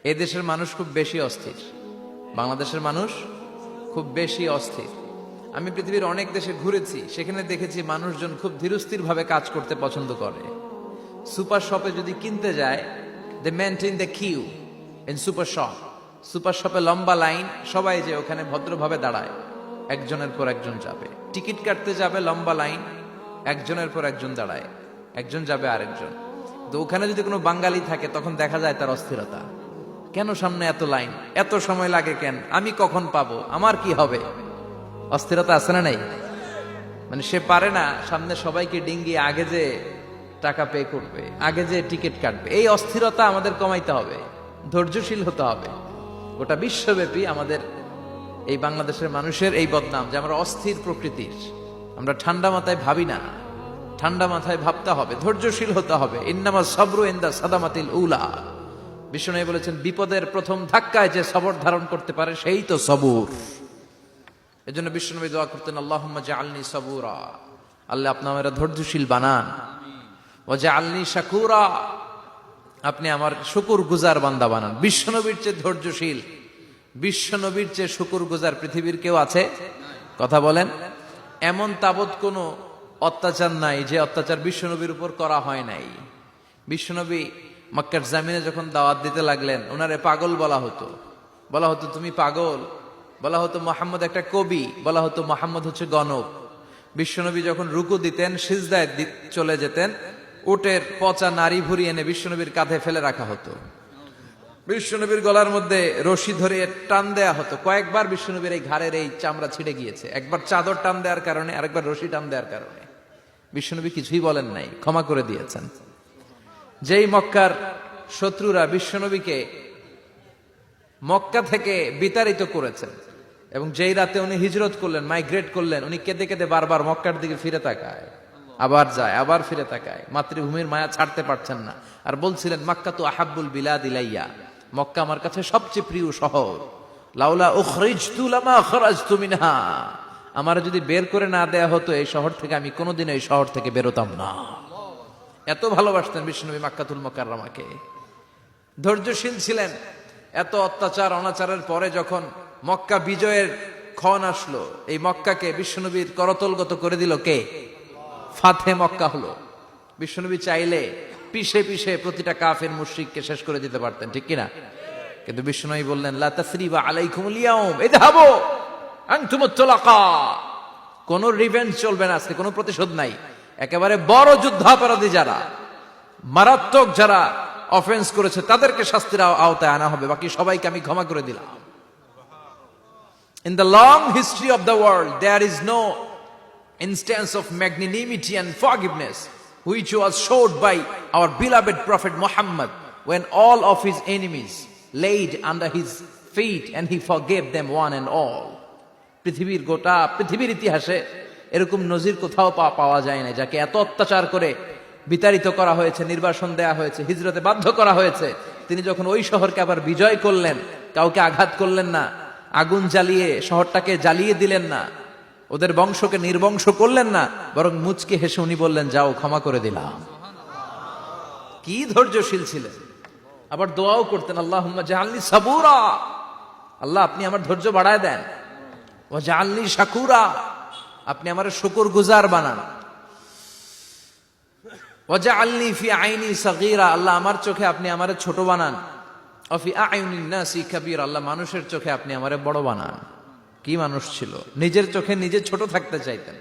এই দেশের মানুষ খুব বেশি অস্থির, বাংলাদেশের মানুষ খুব বেশি অস্থির। আমি পৃথিবীর অনেক দেশে ঘুরেছি, সেখানে দেখেছি মানুষজন খুব ধীরস্থির ভাবে কাজ করতে পছন্দ করে। সুপার শপে যদি কিনতে যায়, they maintain the queue in super shop. Super শপে লম্বা লাইন, সবাই যে ওখানে ভদ্রভাবে দাঁড়ায়, একজনের পর একজন যাবে। টিকিট কাটতে যাবে, লম্বা লাইন, একজনের পর একজন দাঁড়ায়, একজন যাবে আরেকজন। তো ওখানে যদি কোনো বাঙালি থাকে, তখন দেখা যায় তার অস্থিরতা। কেন সামনে এত লাইন, এত সময় লাগে কেন, আমি কখন পাবো, আমার কি হবে? অস্থিরতা আছে না নাই? মানে সে পারে না সামনে সবাইকে ডিঙ্গিয়ে আগে যে টাকা পে করবে, আগে যে টিকিট কাটবে। এই অস্থিরতা আমাদের কমাইতে হবে, ধৈর্যশীল হতে হবে। গোটা বিশ্বব্যাপী আমাদের এই বাংলাদেশের মানুষের এই বদনাম যে আমরা অস্থির প্রকৃতির, আমরা ঠান্ডা মাথায় ভাবি না। ঠান্ডা মাথায় ভাবতে হবে, ধৈর্যশীল হতে হবে। ইন্নামা সাবরু ইনদা সাদামাতিল উলা। বিষ্ণু বলেছেন, বিপদের প্রথম ধাক্কায় যে সবর ধারণ করতে পারে সেই তো সবুর। এজন্য বিষ্ণুনবী দোয়া করতেন, আল্লাহুম্মা জাআলনি সাবুরা, আল্লাহ আপনি আমাকে ধৈর্যশীল বানান। ওয়া জাআলনি শাকুরা, আপনি আমার শুকরগুজার বান্দা বানান। বিশ্বনবীর চেয়ে ধৈর্যশীল, বিশ্বনবীর চেয়ে শুকরগুজার পৃথিবীর কেউ আছে? কথা বলেন। এমন তাবৎ কোনো অত্যাচার নাই যে অত্যাচার বিশ্বনবীর উপর করা হয় নাই। বিশ্বনবী মক্কার জামিনে যখন দাওয়াত দিতে লাগলেন, ওনারে পাগল বলা হতো, বলা হতো তুমি পাগল, বলা হতো মুহাম্মদ একটা কবি, বলা হতো মুহাম্মদ হচ্ছে গণক। বিশ্বনবী যখন রুকু দিতেন, সিজদায় চলে যেতেন, উটের পচা নারী ভুরি এনে বিশ্বনবীর কাঁধে ফেলে রাখা হতো। বিশ্বনবীর গলার মধ্যে রশি ধরে টান দেয়া হতো। কয়েকবার বিশ্বনবীর এই ঘাড়ের এই চামড়া ছিঁড়ে গিয়েছে, একবার চাদর টান দেওয়ার কারণে, আরেকবার রশি টান দেওয়ার কারণে। বিশ্বনবী কিছুই বলেন নাই, ক্ষমা করে দিয়েছেন। যেই মক্কার শত্রুরা বিশ্বনবীকে মক্কা থেকে বিতাড়িত করেছেন, এবং যেই রাতে উনি হিজরত করলেন, মাইগ্রেট করলেন, উনি কেঁদে কেঁদে বারবার মক্কার দিকে ফিরে তাকায়, আবার যায়, আবার ফিরে তাকায়। মাতৃভূমির মায়া ছাড়তে পারছেন না, আর বলছিলেন, মক্কা তো আহাব্বুল বিলাদ ইলাইয়া, মক্কা আমার কাছে সবচেয়ে প্রিয় শহর। লাউলা উখরিজতু লামা খরাজতু মিনহা, আমার যদি বের করে না দেয়া হতো এই শহর থেকে, আমি কোনোদিন এই শহর থেকে বেরোতাম না। এত ভালোবাসতেন বিশ্বনবী মক্কাতুল মুকাররমাকে। ধৈর্যশীল ছিলেন। এত অত্যাচার অনাচারের পরে যখন মক্কা বিজয়ের ক্ষণ আসলো, এই মক্কাকে বিশ্বনবীর করতলগত করে দিল কে? ফাতে মক্কা হলো। বিশ্বনবী চাইলে পিছে পিছে প্রতিটা কাফের মুশরিককে শেষ করে দিতে পারতেন, ঠিক কিনা? কিন্তু বিশ্বনবী বললেন, লা তাসরিবা আলাইকুমুল ইয়াউম ইযহাবু আনতুমুত তুলাকা। কোন রিভেঞ্জ চলবে না আজকে, কোনো প্রতিশোধ নাই। একেবারে বড় যুদ্ধাপরাধী যারা, মারাত্মক যারা অফেন্স করেছে, তাদেরকে শাস্তির আওতায় আনা হবে, বাকি সবাইকে আমি ক্ষমা করে দিলাম। In the long history of the world, there is no instance of magnanimity and forgiveness which was showed by our beloved Prophet Muhammad when all of his enemies laid under his feet and he forgave them one and all. পৃথিবীর গোটা পৃথিবীর ইতিহাসে এরকম নজির কোথাও পাওয়া যায় না, যাকে এত অত্যাচার করে বিতাড়িত করা হয়েছে, নির্বাসন দেয়া হয়েছে, হিজরতে বাধ্য করা হয়েছে। তিনি যখন ওই শহরকে আবার বিজয় করলেন, কাউকে আঘাত করলেন না, আগুন জ্বালিয়ে শহরটাকে জ্বালিয়ে দিলেন না, ওদের বংশকে নির্বংশ করলেন না, বরং মুচকে হেসে উনি বললেন, যাও ক্ষমা করে দিলাম। কি ধৈর্যশীল ছিলেন। আবার দোয়াও করতেন, আল্লাহুম্মা জাআলনি সাবুরা, আল্লাহ আপনি আমার ধৈর্য বাড়ায় দেন। ওয়া জাআলনি শাকুরা, আপনি আমার শুকরগুজার বানান। ওয়া জাআলনি ফি আইনি সাগীরা, আল্লাহ আমার চোখে আপনি আমারে ছোট বানান। ওয়া ফি আ'ইউনিন নাসি কাবীরা, আল্লাহ মানুষের চোখে আপনি আমারে বড় বানান। কি মানুষ ছিল, নিজের চোখে নিজে ছোট থাকতে চাইতেন।